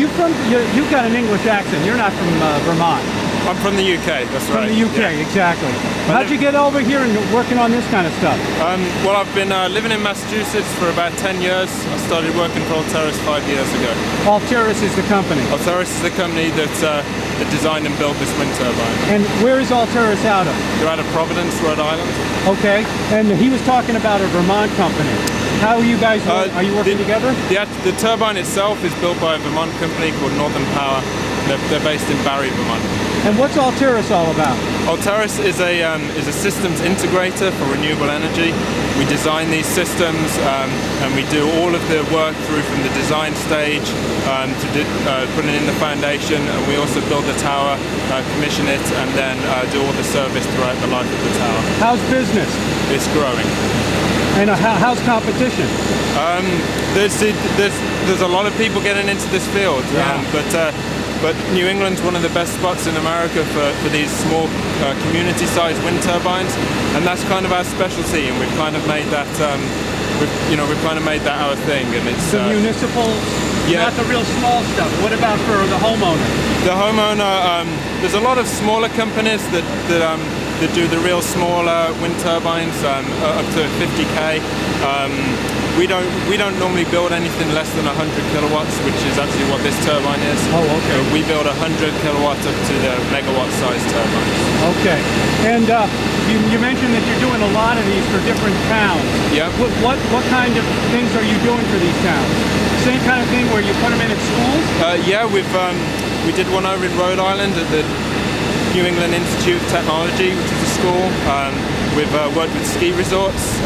you from? You've got an English accent. You're not from Vermont. I'm from the UK, that's right. From the UK, yeah. Exactly. How'd you get over here and working on this kind of stuff? Well, I've been living in Massachusetts for about 10 years. I started working for Alteris 5 years ago. Alteris is the company? Alteris is the company that designed and built this wind turbine. And where is Alteris out of? They're out of Providence, Rhode Island. Okay, and he was talking about a Vermont company. How are you guys, are you working together? The turbine itself is built by a Vermont company called Northern Power. They're based in Barry, Vermont. And what's Alteris all about? Alteris is a systems integrator for renewable energy. We design these systems and we do all of the work through from the design stage to putting in the foundation, and we also build the tower, commission it, and then do all the service throughout the life of the tower. How's business? It's growing. And how's competition? There's a lot of people getting into this field, yeah. But New England's one of the best spots in America for these small community-sized wind turbines, and that's kind of our specialty. And we've kind of made that, we've kind of made that our thing. And it's the municipal, not the real small stuff. What about for the homeowner? The homeowner, there's a lot of smaller companies that do the real smaller wind turbines up to 50k. We don't normally build anything less than 100 kilowatts, which is actually what this turbine is. Oh, okay. We build 100 kilowatts up to the megawatt size turbines. Okay. And you mentioned that you're doing a lot of these for different towns. Yeah. What kind of things are you doing for these towns? Same kind of thing where you put them in at schools? Yeah, we did one over in Rhode Island at the New England Institute of Technology, which is a school. We've worked with ski resorts.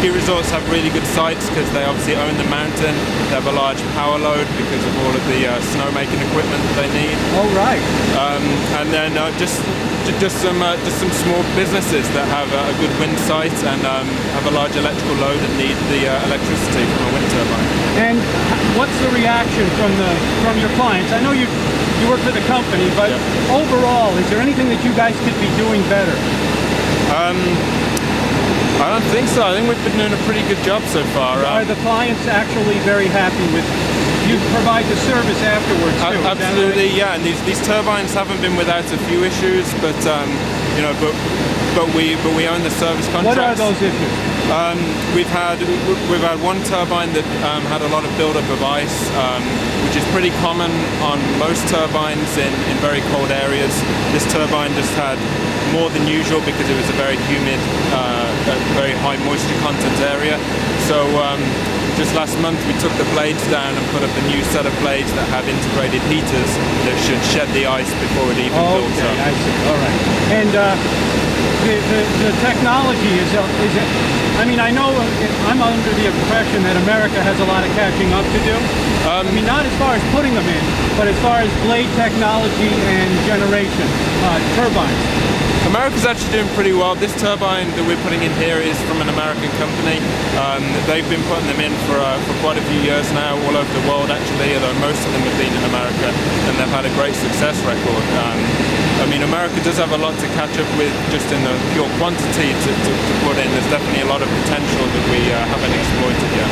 Ski resorts have really good sites because they obviously own the mountain. They have a large power load because of all of the snowmaking equipment that they need. Oh, right. And then just some small businesses that have a good wind site and have a large electrical load and need the electricity from a wind turbine. And what's the reaction from your clients? I know you work for the company, but overall, is there anything that you guys could be doing better? I don't think so. I think we've been doing a pretty good job so far. Are the clients actually very happy with you? Provide the service afterwards too? Absolutely, yeah. And these turbines haven't been without a few issues, but but we own the service contracts. What are those issues? We've had one turbine that had a lot of buildup of ice, which is pretty common on most turbines in very cold areas. This turbine just had more than usual because it was a very humid, very high moisture content area. So just last month we took the blades down and put up a new set of blades that have integrated heaters that should shed the ice before it even builds up. Okay, I see. All right. And the technology is it? I mean, I know I'm under the impression that America has a lot of catching up to do. I mean, not as far as putting them in, but as far as blade technology and generation, turbines. America's actually doing pretty well. This turbine that we're putting in here is from an American company. They've been putting them in for quite a few years now, all over the world actually, although most of them have been in America, and they've had a great success record. I mean, America does have a lot to catch up with just in the pure quantity to put in. There's definitely a lot of potential that we haven't exploited yet.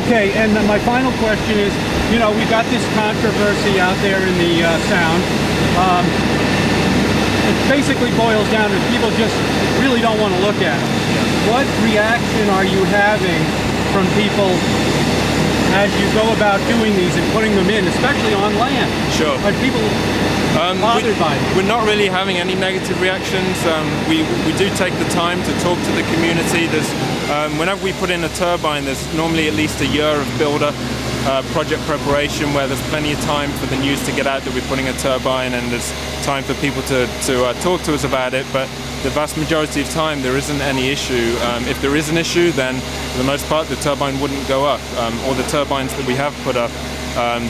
Okay, and my final question is, we've got this controversy out there in the Sound. It basically boils down to people just really don't want to look at them. Yeah. What reaction are you having from people as you go about doing these and putting them in, especially on land? Sure. Are people bothered by it? We're not really having any negative reactions. We do take the time to talk to the community. There's whenever we put in a turbine, there's normally at least a year of build-up. Project preparation where there's plenty of time for the news to get out that we're putting a turbine, and there's time for people to talk to us about it, but the vast majority of time there isn't any issue. If there is an issue, then for the most part the turbine wouldn't go up. All the turbines that we have put up,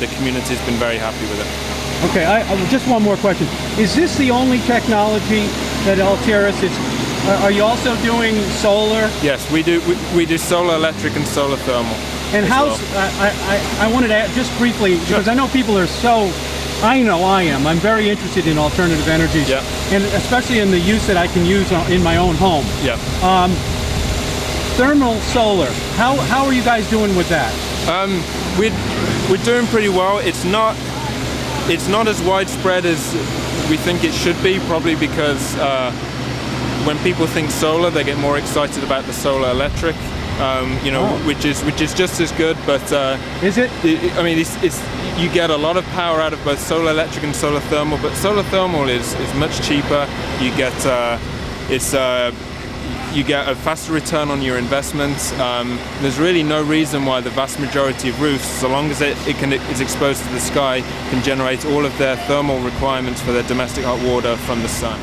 the community's been very happy with it. Okay, just one more question. Is this the only technology that Alteris is? Are you also doing solar? Yes, we do solar electric and solar thermal. And how's, I wanted to add just briefly, because I know people are so, I know I am, I'm very interested in alternative energies, and especially in the use that I can use in my own home. Yeah. Thermal solar, how are you guys doing with that? We're doing pretty well. It's not It's not as widespread as we think it should be, probably because when people think solar, they get more excited about the solar electric, which is just as good. But is it? I mean, you get a lot of power out of both solar electric and solar thermal, but solar thermal is much cheaper. You get you get a faster return on your investment. There's really no reason why the vast majority of roofs, so long as it is exposed to the sky, can generate all of their thermal requirements for their domestic hot water from the sun.